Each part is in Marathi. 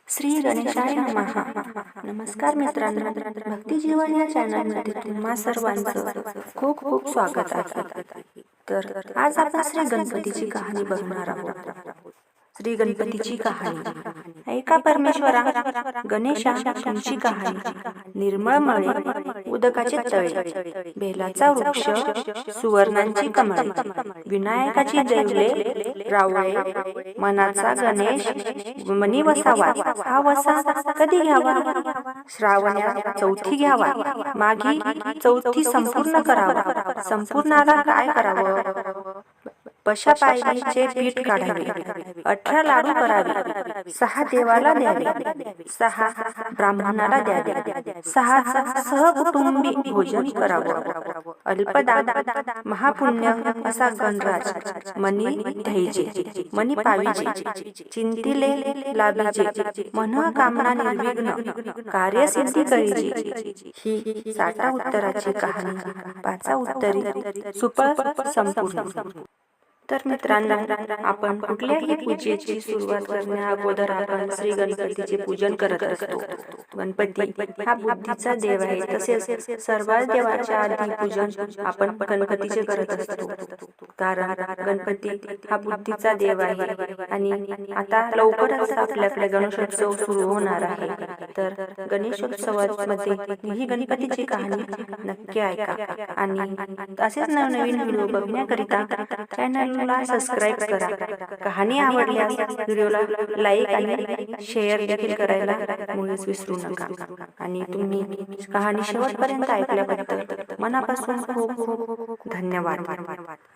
श्री गणेशाय नमः. नमस्कार मित्रांनो, भक्ती जीवन या चॅनलमध्ये तुम्हा सर्वांचं खूप खूप स्वागत आहे. तर आज आपण श्री गणपतीची कहाणी बघणार आहोत. श्री गणपतीची कहाणी. ऐका परमेश्वरा, गणेशा तुमची कहाणी. निर्मळ मळे, उदकाचे तळे, बेलाचा वृक्ष, सुवर्णांची कमळे, विनायकाची देवले रावळे, मनाचा गणेश मनी वसावा. हा वसा कधी घ्यावा? श्रावणात चौथी घ्यावा. माघी चौथी संपूर्ण करावा. संपूर्णाला काय करावं? पशापायीचे पीठ काढावे, 18 लाडू करावे, 6 देवाला द्यावे, 6 ब्राह्मणाला द्यावे, 6 सहकुटुंबी भोजन करावं. अल्पदान महापुण्य असा गणराज. मनी द्यायचे, मनी पाविजे, चिंतिले लाभिजे, मन कामना निर्विघ्न कार्यसिद्धी करीजे. ही 60 उत्तराची कहाणी 5 उत्तरी सुफळ संपूर्ण. तर मित्रांनो, आपण कुठल्याही पूजेची सुरुवात करण्या अगोदर आपण श्री गणपतीचे पूजन करत असतो. गणपती हा बुद्धीचा देव आहे. तसेच सर्व देवाच्या आधी पूजन आपण गणपतीचे करत असतो, कारण गणपती हा बुद्धीचा देव आहे. आणि आता लवकरच आपल्याकडे गणेशोत्सव सुरू होणार आहे. तर गणेशोत्सवामध्ये ही गणपतीची कहाणी नक्की ऐका. आणि असेच नवनवीन व्हिडिओ बघण्याकरिता चॅनलला सबस्क्राईब करा. कहाणी आवडल्यास व्हिडिओला लाईक आणि शेअर देखील करायला मुळीच विसरू नका. आणि तुम्ही कहाणी शेवटपर्यंत ऐकल्याबद्दल मनापासून खूप खूप धन्यवाद.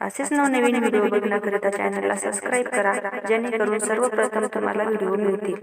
असेच नवनवीन व्हिडिओ बघण्याकरिता चॅनलला सबस्क्राईब करा, जेणेकरून सर्वप्रथम तुम्हाला व्हिडिओ मिळतील.